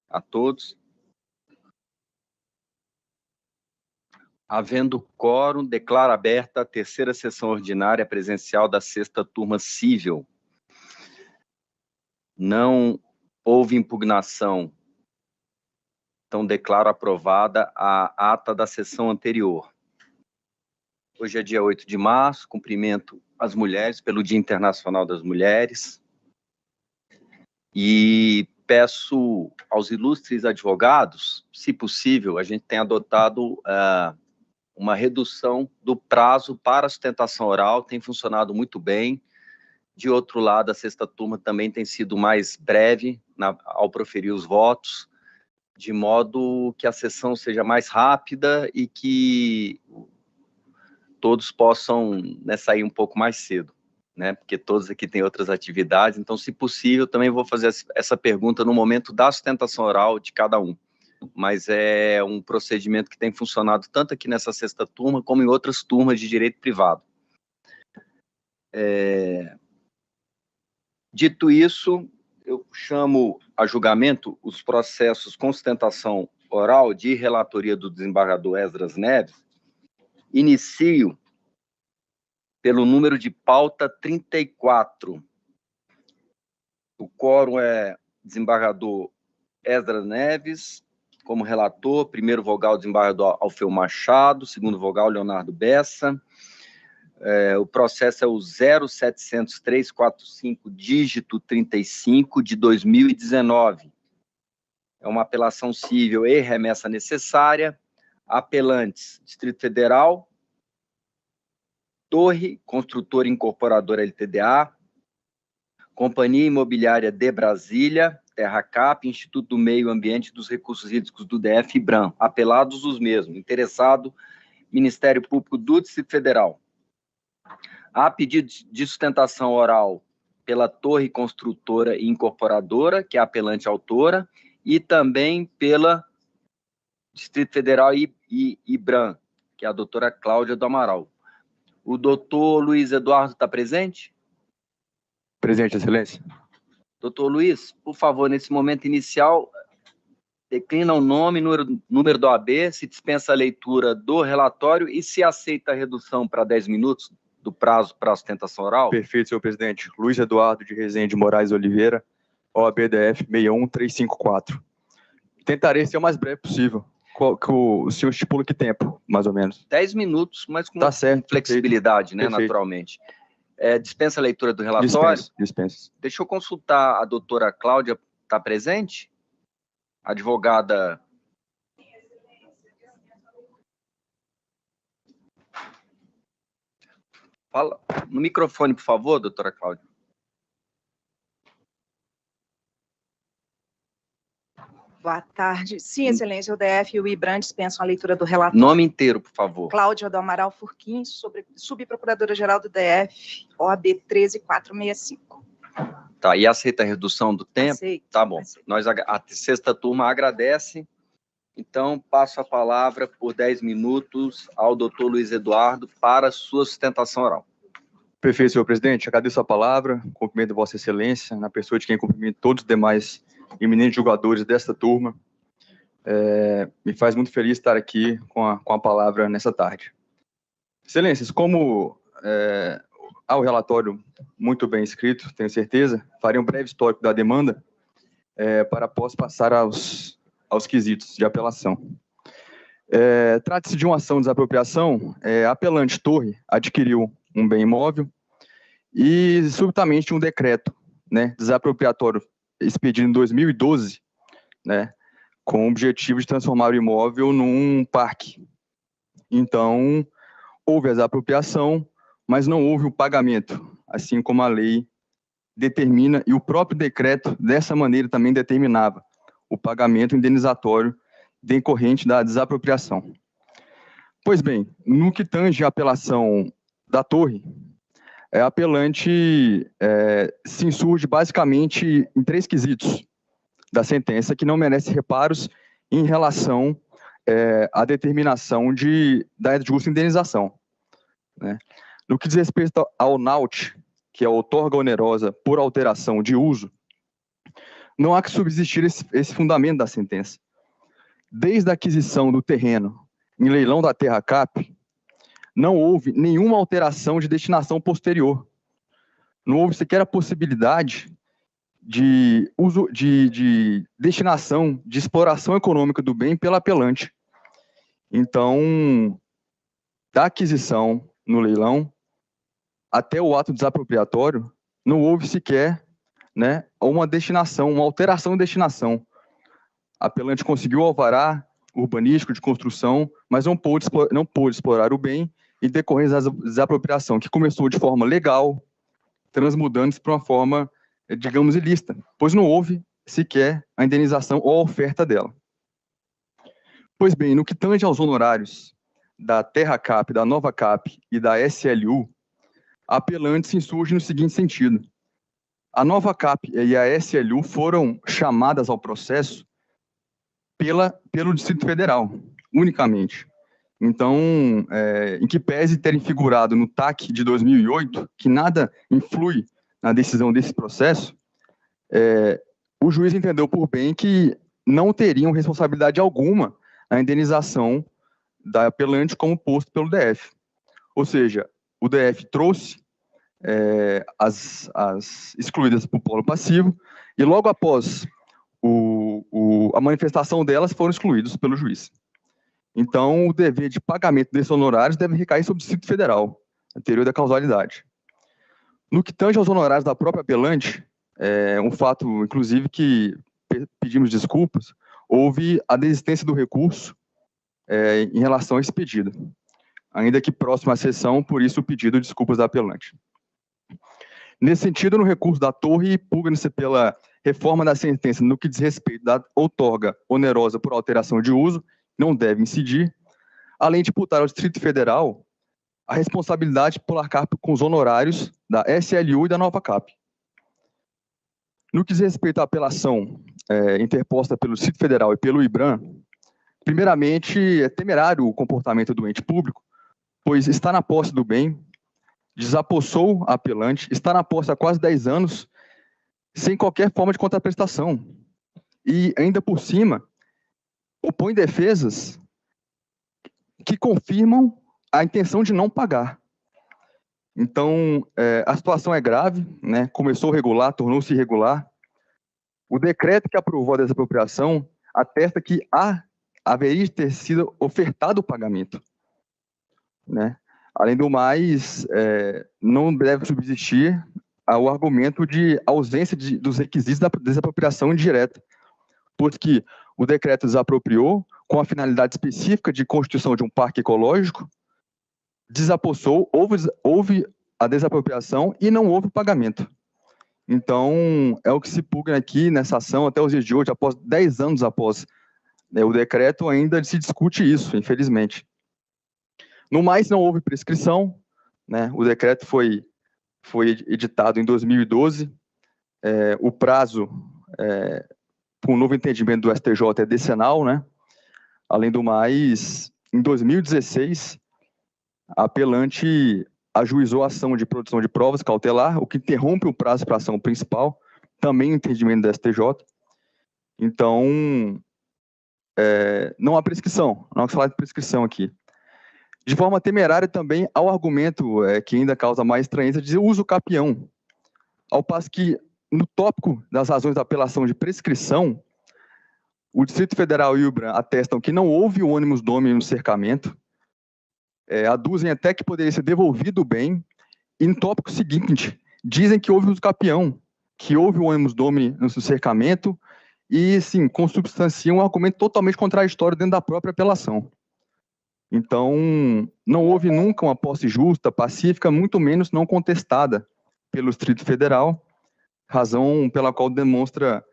a todos. Havendo quórum, declaro aberta a terceira sessão ordinária presencial da sexta turma cível. Não houve impugnação, então declaro aprovada a ata da sessão anterior. Hoje é dia 8 de março, cumprimento as mulheres pelo Dia Internacional das Mulheres e peço aos ilustres advogados, se possível, a gente tem adotado uma redução do prazo para a sustentação oral, tem funcionado muito bem. De outro lado, a sexta turma também tem sido mais breve ao proferir os votos, de modo que a sessão seja mais rápida e que todos possam sair um pouco mais cedo, né? Porque todos aqui têm outras atividades, então, se possível, também vou fazer essa pergunta no momento da sustentação oral de cada um. Mas é um procedimento que tem funcionado tanto aqui nessa sexta turma, como em outras turmas de direito privado. Dito isso, eu chamo a julgamento os processos com sustentação oral de relatoria do desembargador Esdras Neves. Inicio pelo número de pauta 34. O quórum é desembargador Esdras Neves, como relator, primeiro vogal, desembargador Alfeu Machado, segundo vogal, Leonardo Bessa. O processo é o 0700345, dígito 35, de 2019. É uma apelação cível e remessa necessária. Apelantes, Distrito Federal, Torre Construtora Incorporadora LTDA, Companhia Imobiliária de Brasília, TerraCap, Instituto do Meio Ambiente e dos Recursos Hídricos do DF e BRAM, apelados os mesmos. Interessado, Ministério Público do Distrito Federal. Há pedido de sustentação oral pela Torre Construtora e Incorporadora, que é a apelante autora, e também pela Distrito Federal e BRAM, que é a doutora Cláudia do Amaral. O doutor Luiz Eduardo está presente? Presente, Excelência. Doutor Luiz, por favor, nesse momento inicial, declina o nome, número do OAB, se dispensa a leitura do relatório e se aceita a redução para 10 minutos do prazo para a sustentação oral. Perfeito, senhor presidente. Luiz Eduardo de Rezende Moraes Oliveira, OAB-DF 61354. Tentarei ser o mais breve possível. O senhor estipula que tempo, mais ou menos? 10 minutos, mas com flexibilidade, né, naturalmente. Dispensa a leitura do relatório? Dispensa. Deixa eu consultar a doutora Cláudia, está presente? Advogada. Fala no microfone, por favor, doutora Cláudia. Boa tarde. Sim, Excelência, o DF e o IBRAM dispensam a leitura do relatório. Nome inteiro, por favor. Cláudia do Amaral Furquim, subprocuradora-geral do DF, OAB 13465. Tá, e aceita a redução do tempo? Aceito. Tá bom. Aceito. A sexta turma agradece. Então, passo a palavra por 10 minutos ao doutor Luiz Eduardo para sua sustentação oral. Perfeito, senhor presidente. Agradeço a palavra, cumprimento Vossa Excelência, na pessoa de quem cumprimento todos os demais eminentes julgadores desta turma. Me faz muito feliz estar aqui com a palavra nessa tarde. Excelências, como há o relatório muito bem escrito, tenho certeza, farei um breve histórico da demanda para após passar aos quesitos de apelação. Trata-se de uma ação de desapropriação. A apelante Torre adquiriu um bem imóvel e, subitamente, um decreto, né, desapropriatório expedido em 2012, né, com o objetivo de transformar o imóvel num parque. Então, houve a desapropriação, mas não houve o pagamento, assim como a lei determina, e o próprio decreto, dessa maneira, também determinava o pagamento indenizatório decorrente da desapropriação. Pois bem, no que tange a apelação da Torre, a apelante se insurge basicamente em 3 quesitos da sentença que não merece reparos em relação à determinação da justa indenização, né? No que diz respeito ao NAUT, que é a outorga onerosa por alteração de uso, não há que subsistir esse fundamento da sentença. Desde a aquisição do terreno em leilão da Terra Cap, não houve nenhuma alteração de destinação posterior. Não houve sequer a possibilidade de destinação, de exploração econômica do bem pela apelante. Então, da aquisição no leilão até o ato desapropriatório, não houve sequer, né, uma destinação, uma alteração de destinação. A apelante conseguiu o alvará urbanístico de construção, mas não pôde explorar o bem em decorrência da desapropriação, que começou de forma legal, transmudando-se para uma forma, digamos, ilícita, pois não houve sequer a indenização ou a oferta dela. Pois bem, no que tange aos honorários da Terra Cap, da Nova Cap e da SLU, a apelante se insurge no seguinte sentido: a Nova Cap e a SLU foram chamadas ao processo pelo Distrito Federal, unicamente. Então, em que pese terem figurado no TAC de 2008, que nada influi na decisão desse processo, o juiz entendeu por bem que não teriam responsabilidade alguma na indenização da apelante como posto pelo DF. Ou seja, o DF trouxe as excluídas para o polo passivo e logo após a manifestação delas foram excluídos pelo juiz. Então, o dever de pagamento desses honorários deve recair sobre o Distrito Federal, anterior da causalidade. No que tange aos honorários da própria apelante, um fato, inclusive, que pedimos desculpas, houve a desistência do recurso em relação a esse pedido, ainda que próximo à sessão, por isso o pedido de desculpas da apelante. Nesse sentido, no recurso da Torre, pugna-se pela reforma da sentença no que diz respeito da outorga onerosa por alteração de uso, não deve incidir, além de imputar ao Distrito Federal a responsabilidade por arcar com os honorários da SLU e da Nova Cap. No que diz respeito à apelação interposta pelo Distrito Federal e pelo IBRAM, primeiramente, é temerário o comportamento do ente público, pois está na posse do bem, desapossou a apelante, está na posse há quase 10 anos, sem qualquer forma de contraprestação. E, ainda por cima, opõe defesas que confirmam a intenção de não pagar. Então, a situação é grave, né? Começou regular, tornou-se irregular. O decreto que aprovou a desapropriação atesta que haveria de ter sido ofertado o pagamento, né? Além do mais, não deve subsistir o argumento de ausência dos requisitos da desapropriação indireta, pois que o decreto desapropriou com a finalidade específica de constituição de um parque ecológico, desapossou, houve a desapropriação e não houve pagamento. Então, é o que se pugna aqui nessa ação até os dias de hoje, após 10 anos após o decreto, ainda se discute isso, infelizmente. No mais, não houve prescrição, né? O decreto foi editado em 2012, o prazo, com o novo entendimento do STJ, é decenal, né? Além do mais, em 2016, a apelante ajuizou a ação de produção de provas cautelar, o que interrompe o prazo para a ação principal, também o entendimento do STJ. Então, não há prescrição, não há que falar de prescrição aqui. De forma temerária também ao argumento que ainda causa mais estranheza de uso capião, ao passo que no tópico das razões da apelação de prescrição, o Distrito Federal e o IBRAM atestam que não houve o ônibus domini no cercamento, aduzem até que poderia ser devolvido o bem, e no tópico seguinte, dizem que houve uso capião, que houve o ônibus domini no cercamento, e, sim, consubstanciam um argumento totalmente contraditório dentro da própria apelação. Então, não houve nunca uma posse justa, pacífica, muito menos não contestada pelo Distrito Federal, razão pela qual demonstra,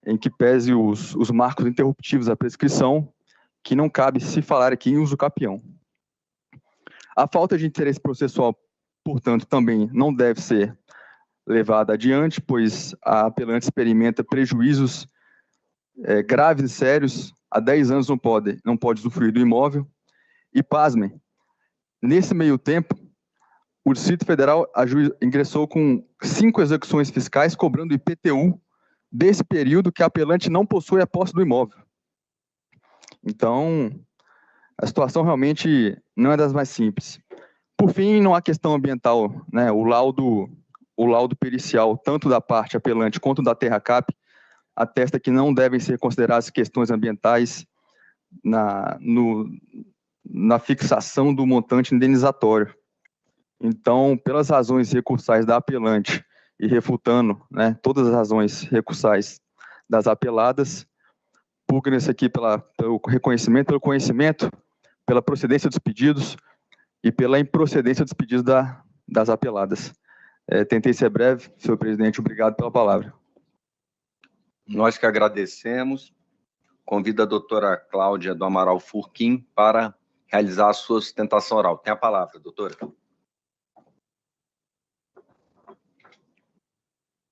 em que pese os marcos interruptivos da prescrição, que não cabe se falar aqui em uso capião. A falta de interesse processual, portanto, também não deve ser levada adiante, pois a apelante experimenta prejuízos graves e sérios, há 10 anos não pode usufruir do imóvel. E, pasmem, nesse meio tempo, o Distrito Federal ingressou com 5 execuções fiscais, cobrando IPTU desse período que a apelante não possui a posse do imóvel. Então, a situação realmente não é das mais simples. Por fim, não há questão ambiental, né? O laudo pericial, tanto da parte apelante quanto da Terracap, atesta que não devem ser consideradas questões ambientais na fixação do montante indenizatório. Então, pelas razões recursais da apelante e refutando, né, todas as razões recursais das apeladas, pugna-se aqui pelo reconhecimento, pelo conhecimento, pela procedência dos pedidos e pela improcedência dos pedidos das apeladas. Tentei ser breve, senhor presidente, obrigado pela palavra. Nós que agradecemos. Convido a doutora Cláudia do Amaral Furquim para realizar a sua sustentação oral. Tem a palavra, doutora.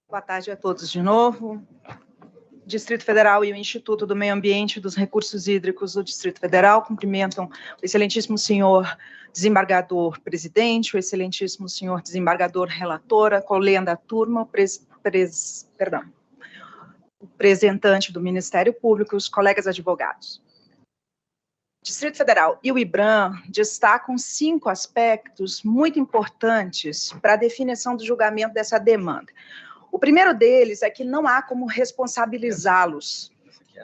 Boa tarde a todos de novo. Distrito Federal e o Instituto do Meio Ambiente e dos Recursos Hídricos do Distrito Federal cumprimentam o excelentíssimo senhor desembargador presidente, o excelentíssimo senhor desembargador relatora, colega da turma, o representante do Ministério Público e os colegas advogados. Distrito Federal e o IBRAM destacam 5 aspectos muito importantes para a definição do julgamento dessa demanda. O primeiro deles é que não há como responsabilizá-los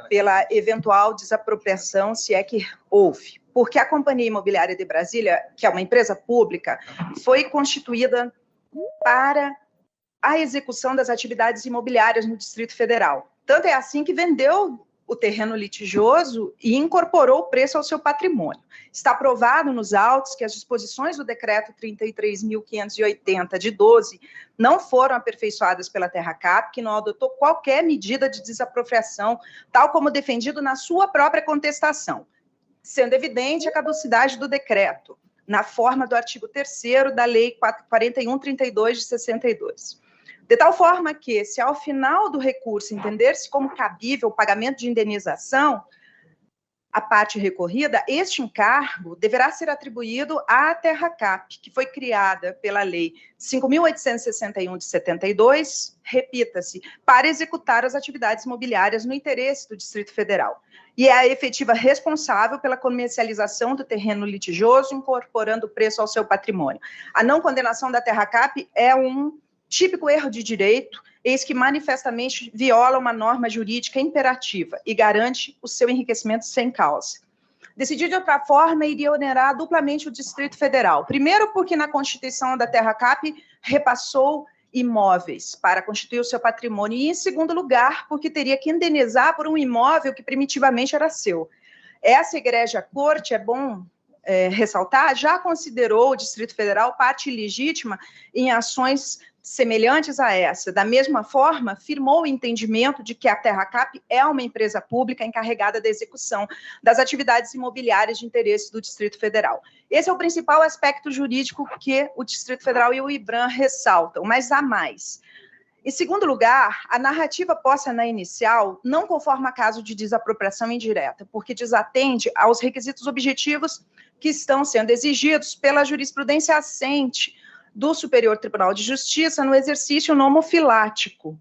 pela eventual desapropriação, se é que houve, porque a Companhia Imobiliária de Brasília, que é uma empresa pública, foi constituída para a execução das atividades imobiliárias no Distrito Federal. Tanto é assim que vendeu o terreno litigioso e incorporou o preço ao seu patrimônio. Está provado nos autos que as disposições do decreto 33.580 de 12 não foram aperfeiçoadas pela Terracap, que não adotou qualquer medida de desapropriação, tal como defendido na sua própria contestação, sendo evidente a caducidade do decreto, na forma do artigo 3º da Lei 4132 de 62. De tal forma que, se ao final do recurso entender-se como cabível o pagamento de indenização, a parte recorrida, este encargo deverá ser atribuído à Terracap, que foi criada pela Lei 5.861 de 72, repita-se, para executar as atividades imobiliárias no interesse do Distrito Federal. E é a efetiva responsável pela comercialização do terreno litigioso, incorporando o preço ao seu patrimônio. A não condenação da Terracap é um típico erro de direito, eis que manifestamente viola uma norma jurídica imperativa e garante o seu enriquecimento sem causa. Decidir de outra forma iria onerar duplamente o Distrito Federal. Primeiro, porque na Constituição da Terracap repassou imóveis para constituir o seu patrimônio. E, em segundo lugar, porque teria que indenizar por um imóvel que primitivamente era seu. Essa egrégia corte, é bom ressaltar, já considerou o Distrito Federal parte legítima em ações semelhantes a essa. Da mesma forma, firmou o entendimento de que a Terracap é uma empresa pública encarregada da execução das atividades imobiliárias de interesse do Distrito Federal. Esse é o principal aspecto jurídico que o Distrito Federal e o IBRAM ressaltam, mas há mais. Em segundo lugar, a narrativa posta na inicial não conforma caso de desapropriação indireta, porque desatende aos requisitos objetivos que estão sendo exigidos pela jurisprudência assente do Superior Tribunal de Justiça no exercício nomofilático.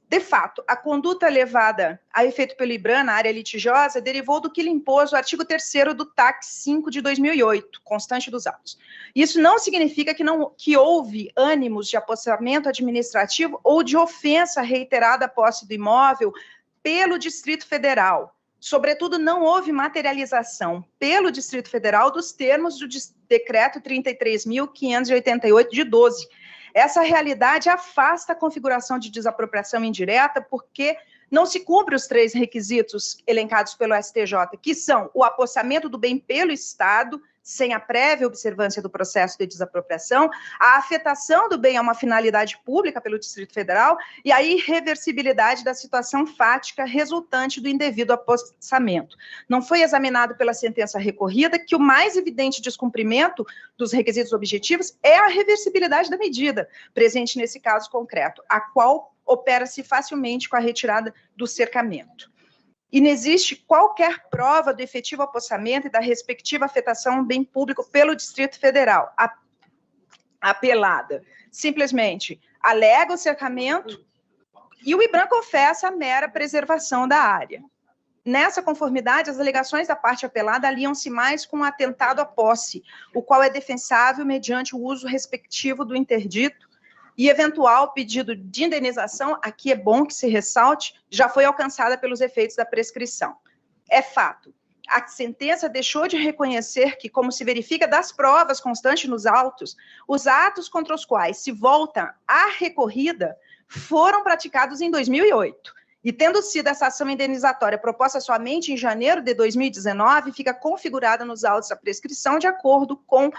De fato, a conduta levada a efeito pelo IBRAM na área litigiosa derivou do que lhe impôs o artigo 3º do TAC 5 de 2008, constante dos autos. Isso não significa que houve ânimos de apossamento administrativo ou de ofensa reiterada à posse do imóvel pelo Distrito Federal. Sobretudo, não houve materialização pelo Distrito Federal dos termos do decreto 33.588 de 12. Essa realidade afasta a configuração de desapropriação indireta porque não se cumpre os 3 requisitos elencados pelo STJ, que são o apossamento do bem pelo Estado, sem a prévia observância do processo de desapropriação, a afetação do bem a uma finalidade pública pelo Distrito Federal e a irreversibilidade da situação fática resultante do indevido apossamento. Não foi examinado pela sentença recorrida que o mais evidente descumprimento dos requisitos objetivos é a reversibilidade da medida, presente nesse caso concreto, a qual opera-se facilmente com a retirada do cercamento. E não existe qualquer prova do efetivo apossamento e da respectiva afetação ao bem público pelo Distrito Federal. A apelada simplesmente alega o cercamento E o IBRAM confessa a mera preservação da área. Nessa conformidade, as alegações da parte apelada aliam-se mais com o atentado à posse, o qual é defensável mediante o uso respectivo do interdito e eventual pedido de indenização, aqui é bom que se ressalte, já foi alcançada pelos efeitos da prescrição. É fato, a sentença deixou de reconhecer que, como se verifica das provas constantes nos autos, os atos contra os quais se volta a recorrida foram praticados em 2008. E tendo sido essa ação indenizatória proposta somente em janeiro de 2019, fica configurada nos autos a prescrição de acordo com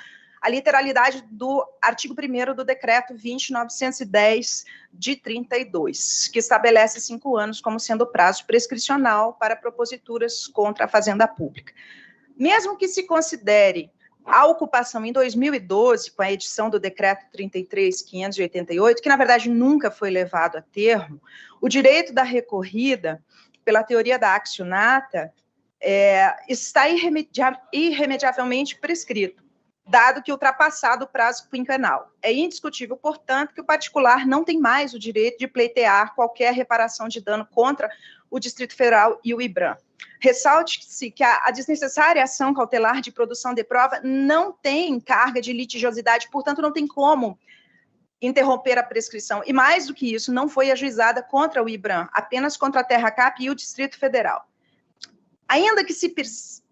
a literalidade do artigo 1º do decreto 20.910 de 32, que estabelece 5 anos como sendo o prazo prescricional para proposituras contra a fazenda pública. Mesmo que se considere a ocupação em 2012, com a edição do decreto 33.588, que na verdade nunca foi levado a termo, o direito da recorrida, pela teoria da accionata, está irremediavelmente prescrito, dado que ultrapassado o prazo quinquenal. É indiscutível, portanto, que o particular não tem mais o direito de pleitear qualquer reparação de dano contra o Distrito Federal e o IBRAM. Ressalte-se que a desnecessária ação cautelar de produção de prova não tem carga de litigiosidade, portanto, não tem como interromper a prescrição. E mais do que isso, não foi ajuizada contra o IBRAM, apenas contra a Terracap e o Distrito Federal. Ainda que se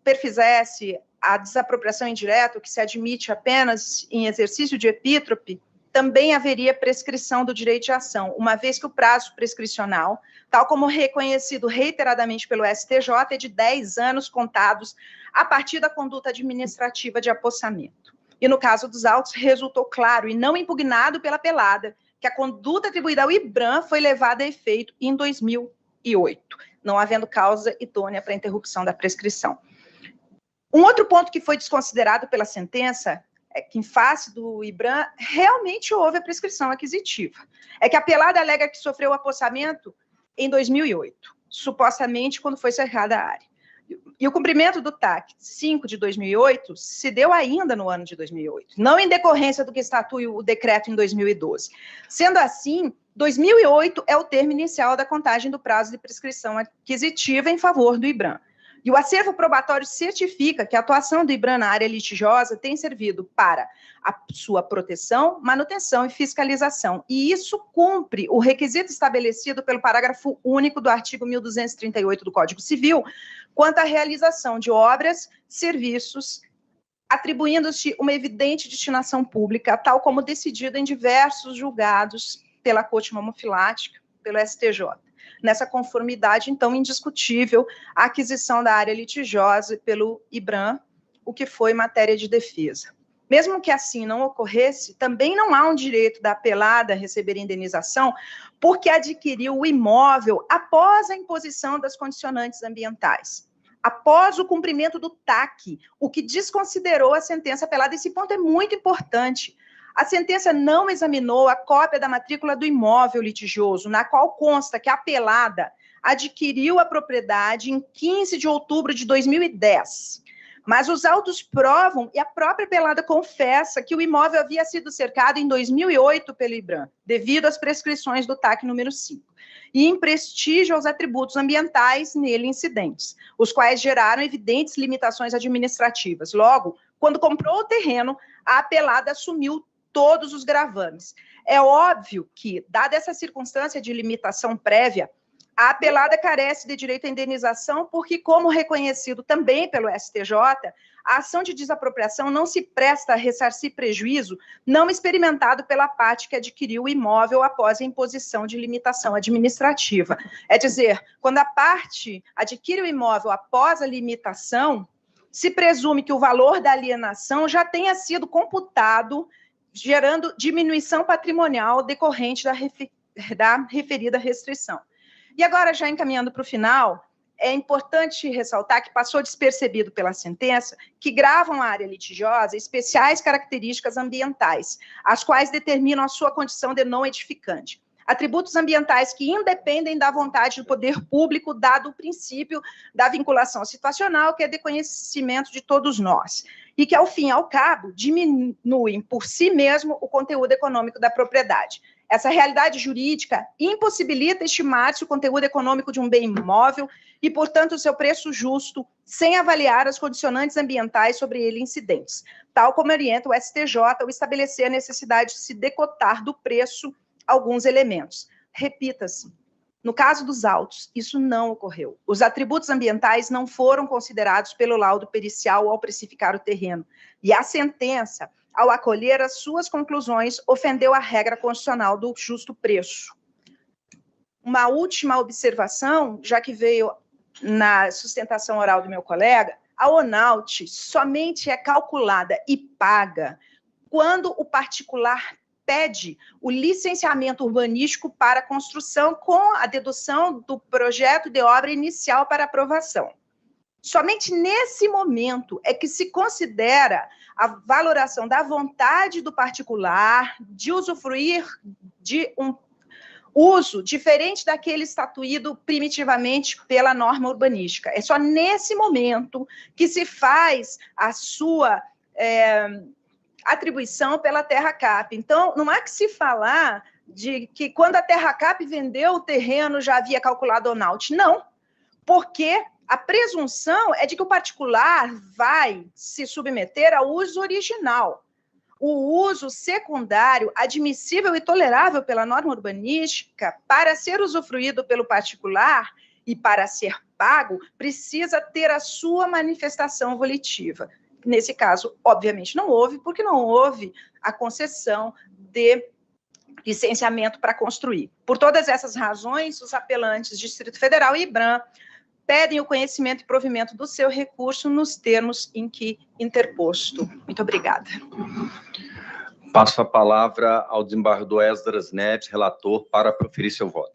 perfizesse a desapropriação indireta, que se admite apenas em exercício de epítrope, também haveria prescrição do direito de ação, uma vez que o prazo prescricional, tal como reconhecido reiteradamente pelo STJ, é de 10 anos contados a partir da conduta administrativa de apossamento. E no caso dos autos, resultou claro e não impugnado pela apelada que a conduta atribuída ao IBRAM foi levada a efeito em 2008, não havendo causa idônea para a interrupção da prescrição. Um outro ponto que foi desconsiderado pela sentença é que, em face do IBRAM, realmente houve a prescrição aquisitiva. É que a apelada alega que sofreu o apossamento em 2008, supostamente quando foi cercada a área. E o cumprimento do TAC 5 de 2008 se deu ainda no ano de 2008, não em decorrência do que estatui o decreto em 2012. Sendo assim, 2008 é o termo inicial da contagem do prazo de prescrição aquisitiva em favor do IBRAM. E o acervo probatório certifica que a atuação do IBRAM na área litigiosa tem servido para a sua proteção, manutenção e fiscalização. E isso cumpre o requisito estabelecido pelo parágrafo único do artigo 1238 do Código Civil, quanto à realização de obras, serviços, atribuindo-se uma evidente destinação pública, tal como decidido em diversos julgados pela Corte Mamofilática, pelo STJ. Nessa conformidade, então, indiscutível, a aquisição da área litigiosa pelo IBRAM, o que foi matéria de defesa. Mesmo que assim não ocorresse, também não há um direito da apelada a receber indenização, porque adquiriu o imóvel após a imposição das condicionantes ambientais, após o cumprimento do TAC, o que desconsiderou a sentença apelada. Esse ponto é muito importante. A sentença não examinou a cópia da matrícula do imóvel litigioso, na qual consta que a apelada adquiriu a propriedade em 15 de outubro de 2010. Mas os autos provam, e a própria apelada confessa, que o imóvel havia sido cercado em 2008 pelo IBRAM, devido às prescrições do TAC número 5, e em prestígio aos atributos ambientais nele incidentes, os quais geraram evidentes limitações administrativas. Logo, quando comprou o terreno, a apelada assumiu todos os gravames. É óbvio que, dada essa circunstância de limitação prévia, a apelada carece de direito à indenização porque, como reconhecido também pelo STJ, a ação de desapropriação não se presta a ressarcir prejuízo não experimentado pela parte que adquiriu o imóvel após a imposição de limitação administrativa. É dizer, quando a parte adquire o imóvel após a limitação, se presume que o valor da alienação já tenha sido computado, gerando diminuição patrimonial decorrente da referida restrição. E agora, já encaminhando para o final, é importante ressaltar que passou despercebido pela sentença que gravam a área litigiosa especiais características ambientais, as quais determinam a sua condição de não edificante. Atributos ambientais que independem da vontade do poder público, dado o princípio da vinculação situacional, que é de conhecimento de todos nós, e que, ao fim e ao cabo, diminuem por si mesmo o conteúdo econômico da propriedade. Essa realidade jurídica impossibilita estimar-se o conteúdo econômico de um bem imóvel e, portanto, o seu preço justo, sem avaliar as condicionantes ambientais sobre ele incidentes, tal como orienta o STJ ao estabelecer a necessidade de se decotar do preço alguns elementos. Repita-se, no caso dos autos, isso não ocorreu. Os atributos ambientais não foram considerados pelo laudo pericial ao precificar o terreno. E a sentença, ao acolher as suas conclusões, ofendeu a regra constitucional do justo preço. Uma última observação, já que veio na sustentação oral do meu colega, a ONAUT somente é calculada e paga quando o particular pede o licenciamento urbanístico para a construção com a dedução do projeto de obra inicial para aprovação. Somente nesse momento é que se considera a valoração da vontade do particular de usufruir de um uso diferente daquele estatuído primitivamente pela norma urbanística. É só nesse momento que se faz a sua atribuição pela Terra Cap. Então, não há que se falar de que quando a Terra Cap vendeu o terreno já havia calculado a ONAUT. Não, porque a presunção é de que o particular vai se submeter ao uso original. O uso secundário, admissível e tolerável pela norma urbanística, para ser usufruído pelo particular e para ser pago, precisa ter a sua manifestação volitiva. Nesse caso, obviamente, não houve, porque não houve a concessão de licenciamento para construir. Por todas essas razões, os apelantes Distrito Federal e IBRAM pedem o conhecimento e provimento do seu recurso nos termos em que interposto. Muito obrigada. Passo a palavra ao desembargador Esdras Neves, relator, para proferir seu voto.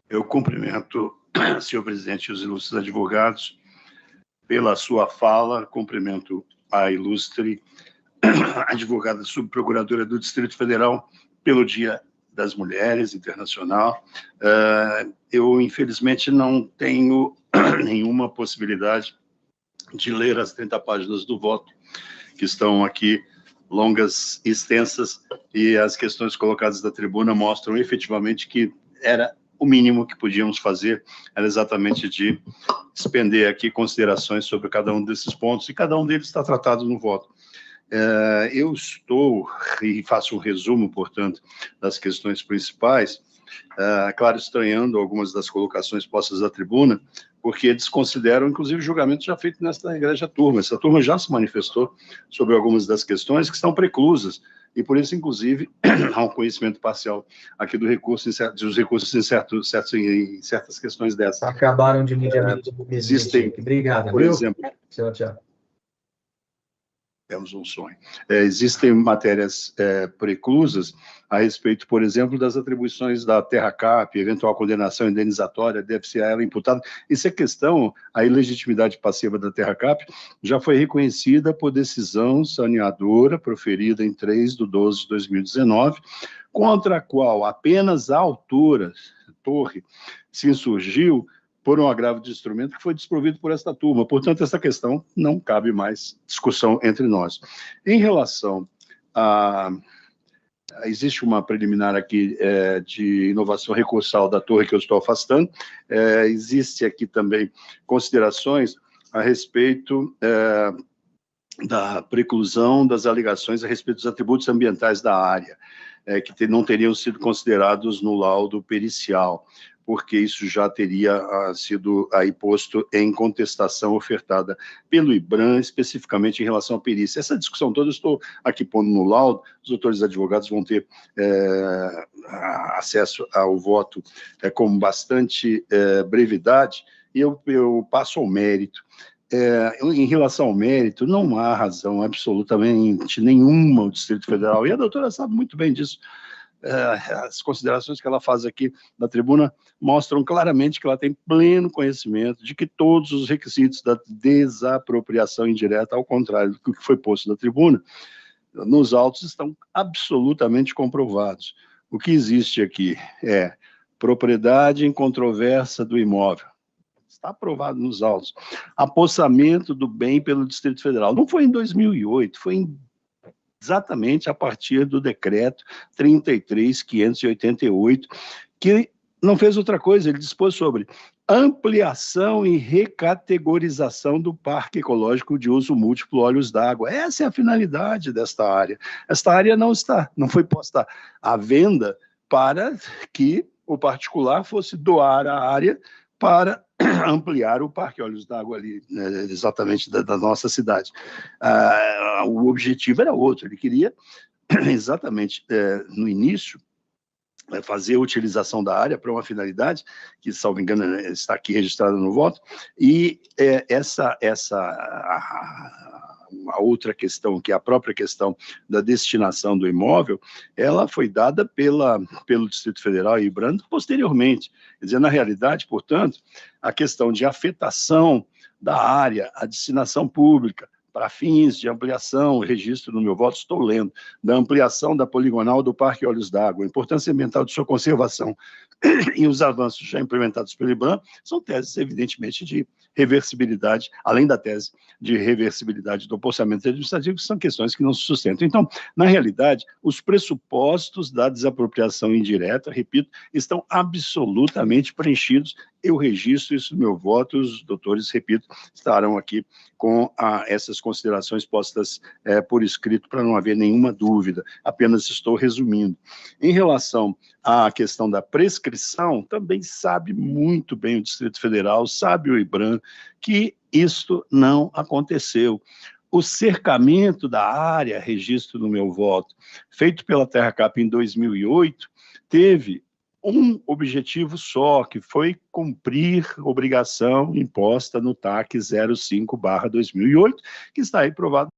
Eu cumprimento, senhor presidente, os ilustres advogados, pela sua fala, cumprimento a ilustre advogada subprocuradora do Distrito Federal pelo Dia das Mulheres Internacional. Eu, infelizmente, não tenho nenhuma possibilidade de ler as 30 páginas do voto, que estão aqui longas, extensas, e as questões colocadas da tribuna mostram efetivamente que era o mínimo que podíamos fazer, era exatamente de expender aqui considerações sobre cada um desses pontos, e cada um deles está tratado no voto. Eu estou, e faço um resumo, portanto, das questões principais, claro, estranhando algumas das colocações postas à tribuna, porque desconsideram, inclusive, o julgamento já feito nesta egrégia turma. Essa turma já se manifestou sobre algumas das questões que estão preclusas, e por isso, inclusive, há um conhecimento parcial aqui do recurso, dos recursos em certas questões dessas. Acabaram de me dizer. Existem, obrigado, por exemplo... Tchau. Temos um sonho. Existem matérias preclusas a respeito, por exemplo, das atribuições da Terra Cap, eventual condenação indenizatória, deve ser a ela imputada. Isso é questão, a ilegitimidade passiva da Terra Cap já foi reconhecida por decisão saneadora proferida em 3/12/2019, contra a qual apenas a autora, Torre, se insurgiu por um agravo de instrumento que foi desprovido por esta turma. Portanto, essa questão não cabe mais discussão entre nós. Em relação a... Existe uma preliminar aqui de inovação recursal da Torre que eu estou afastando. Existe aqui também considerações a respeito da preclusão das alegações a respeito dos atributos ambientais da área, que não teriam sido considerados no laudo pericial, porque isso já teria sido aí posto em contestação ofertada pelo IBRAM, especificamente em relação à perícia. Essa discussão toda eu estou aqui pondo no laudo, os autores advogados vão ter acesso ao voto com bastante brevidade, e eu passo ao mérito. Em relação ao mérito, não há razão absolutamente nenhuma o Distrito Federal, e a doutora sabe muito bem disso. As considerações que ela faz aqui na tribuna mostram claramente que ela tem pleno conhecimento de que todos os requisitos da desapropriação indireta, ao contrário do que foi posto na tribuna, nos autos estão absolutamente comprovados. O que existe aqui é propriedade incontroversa do imóvel. está aprovado nos autos. Apossamento do bem pelo Distrito Federal. Não foi em 2008, foi exatamente a partir do decreto 33.588, que não fez outra coisa, ele dispôs sobre ampliação e recategorização do Parque Ecológico de Uso Múltiplo Olhos d'Água. Essa é a finalidade desta área. Esta área não foi posta à venda para que o particular fosse doar a área para ampliar o Parque Olhos d'Água ali, né, exatamente da nossa cidade. O objetivo era outro, ele queria exatamente no início fazer a utilização da área para uma finalidade que, salvo engano, está aqui registrada no voto, e a outra questão, que é a própria questão da destinação do imóvel, ela foi dada pelo Distrito Federal e IBRAM posteriormente. Quer dizer, na realidade, portanto, a questão de afetação da área, a destinação pública, para fins de ampliação, registro no meu voto, estou lendo, da ampliação da poligonal do Parque Olhos d'Água, a importância ambiental de sua conservação e os avanços já implementados pelo IBRAM, são teses, evidentemente, de reversibilidade, além da tese de reversibilidade do orçamento administrativo, que são questões que não se sustentam. Então, na realidade, os pressupostos da desapropriação indireta, repito, estão absolutamente preenchidos. Eu registro isso no meu voto, os doutores, repito, estarão aqui com essas considerações postas por escrito para não haver nenhuma dúvida, apenas estou resumindo. Em relação à questão da prescrição, também sabe muito bem o Distrito Federal, sabe o IBRAM, que isto não aconteceu. O cercamento da área, registro no meu voto, feito pela TerraCap em 2008, teve um objetivo só, que foi cumprir obrigação imposta no TAC 05/2008, que está aí provado